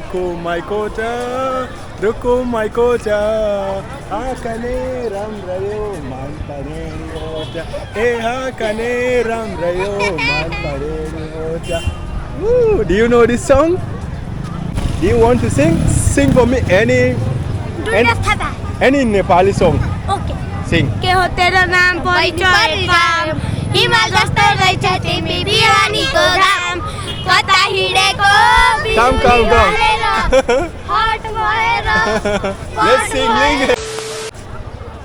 rukum maikota, rukum maikota. Hakane ramrayo manpareni ota. Hakane ramrayo manpareni ota. Woo! Do you know this song? Do you want to sing? Sing for me any Nepali song. Okay. Sing. के हो तेरा नाम परिचय काम हिमाल जस्तो रहेछ तिमी बिहानीको घाम कता हिँडेको Come. हट भएर Let's sing.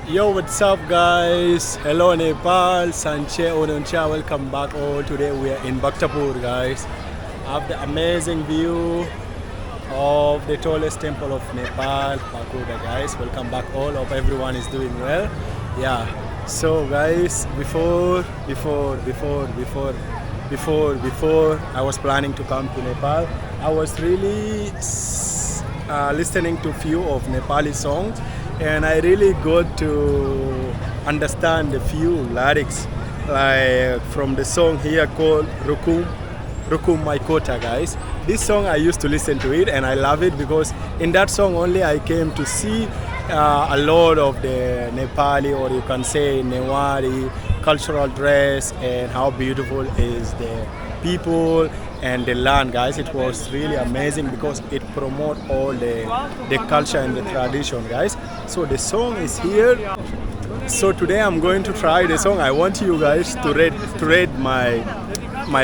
Yo, what's up guys? Hello Nepal, Sanche Ononcha, welcome back all. Today we are in Bhaktapur guys. Have the amazing view of the tallest temple of Nepal, Pagoda guys. Welcome back all. Hope everyone is doing well. Yeah. So guys, before I was planning to come to Nepal, I was really listening to few of Nepali songs, and I really got to understand a few lyrics, like from the song here called Rukum Maikota guys. This song I used to listen to it and I love it because in that song only I came to see a lot of the Nepali, or you can say Newari cultural dress, and how beautiful is the people and the land guys. It was really amazing because it promote all the culture and the tradition guys. So the song is here. So today I'm going to try the song. I want you guys to read my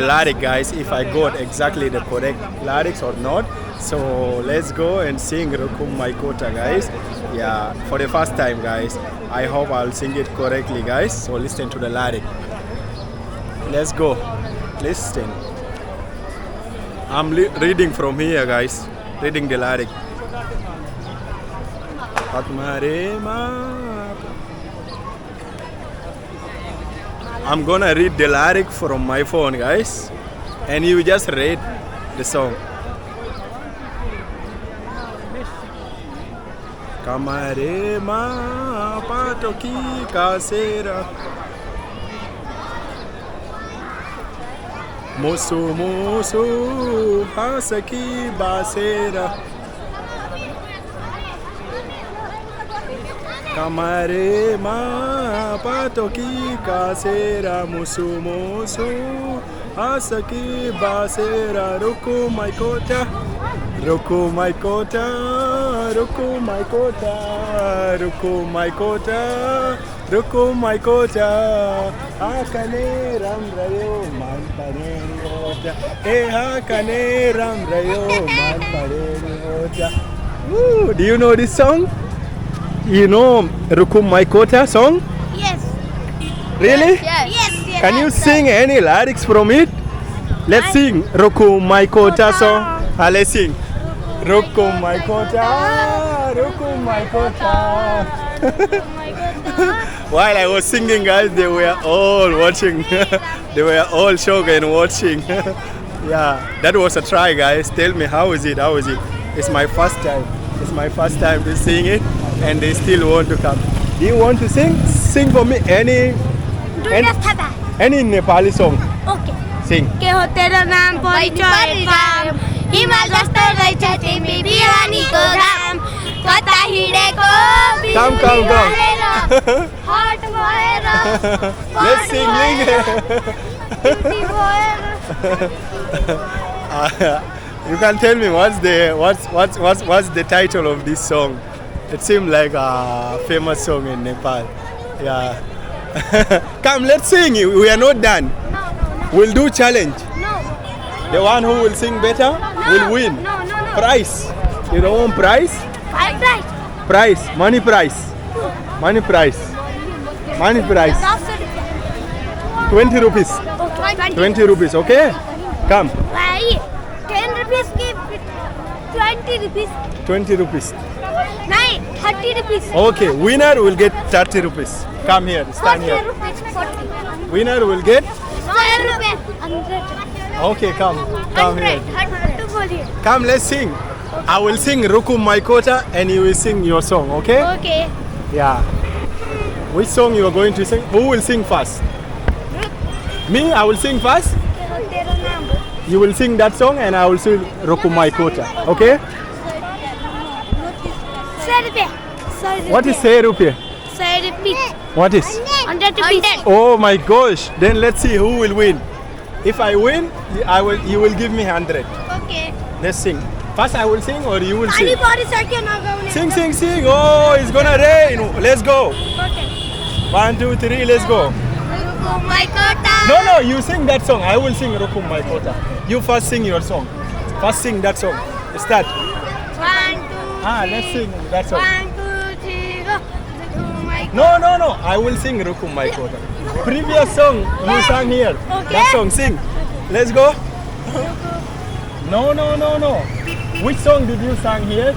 lyric guys, if I got exactly the correct lyrics or not. So let's go and sing Rukum Maikota guys. Yeah, for the first time guys. I hope I'll sing it correctly guys. So listen to the lyric. Let's go. Listen. I'm reading from here guys. Reading the lyric. I'm gonna read the lyric from my phone guys, and you just read the song. Kamare ma patoki kasera musu hasaki basera Kamare ma patoki kasera musu hasaki basera rukum maikota rukum maikota rukum maikota rukum maikota rukum maikota hakane ramrayo manpareni ota hakane ramrayo manpareni ota. Woo! Do you know this song? You know Rukum Maikota song? Yes. Really? Yes. Can you sing any lyrics from it? Let's sing Rukum Maikota song. Let's sing Rukum Maikota, Rukum Maikota. While I was singing guys, they were all watching. They were all shocked and watching. Yeah, that was a try guys. Tell me how is it? It's my first time. It's my first time to sing it, and they still want to come. Do you want to sing? Sing for me any Nepali song. Okay. Sing. के हो तेरा नाम परिचय काम हिमाल जस्तो रहेछ तिमी बिहानीको घाम कता हिँडेको Come. हट भएर Let's sing. You can tell me what's the title of this song? It seems like a famous song in Nepal. Yeah. Come, let's sing. We are not done. No. We'll do challenge. No. The one who will sing better will win. No. Prize. You don't want prize? I'm right. Prize. Money prize. 20 rupees. 20 rupees, okay? Come. Why? 10 rupees give 20 rupees. 20 rupees. No, 30 rupees. Okay, winner will get 30 rupees. Come here, stand 40 here. rupees. 40. Winner will get? 100 rupees. 100. Okay, come here. 100. Come, let's sing. I will sing Rukum Maikota and you will sing your song, okay? Okay. Yeah. Which song you are going to sing? Who will sing first? Me, I will sing first. You will sing that song and I will sing Rukum Maikota, okay? What is say rupee? What is? 100 rupees. Oh my gosh! Then let's see who will win. If I win, you will give me 100. Okay. Let's sing. First I will sing or you will Pani sing? body circle na gaune. Sing, sing, sing. Oh, it's gonna rain. Let's go. Okay. 1, 2, 3, let's go. Rukum maikot. No, you sing that song. I will sing rukum maikot. You first sing your song. First sing that song. Start. 1, 2. Let's sing that song. 1, 2, 3, go. Rukum maikot. No. I will sing rukum maikot. Previous song you sang here. Okay. That song, sing. Let's go. No. Which song did you sing here?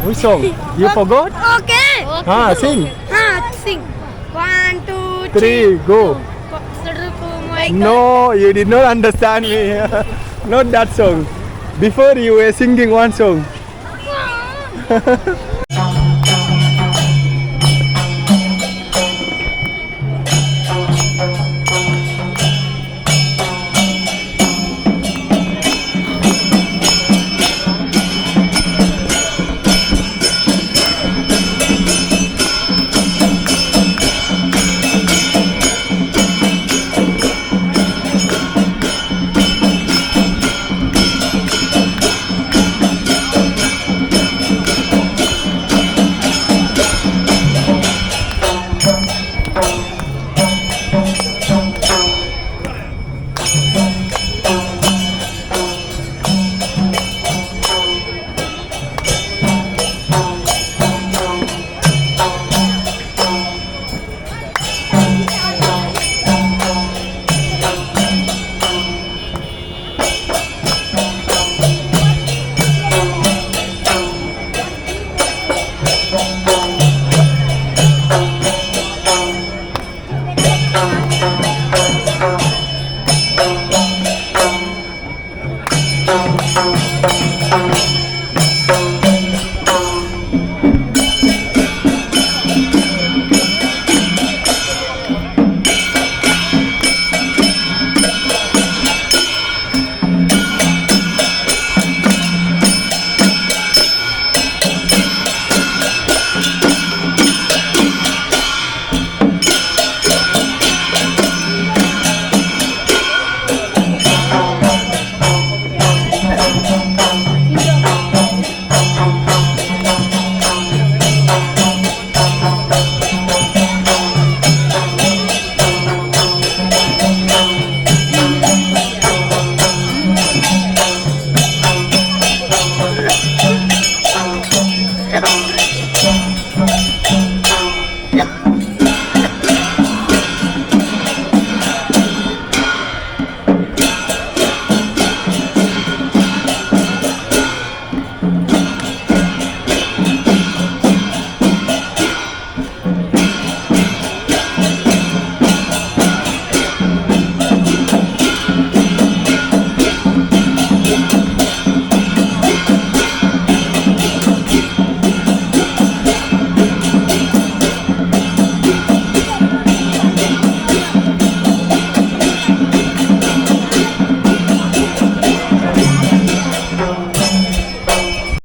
Which song? You forgot? Okay. Sing. Sing. 1, 2, 3, go. Rukum maikot. No, you did not understand me. Not that song. Before you were singing one song.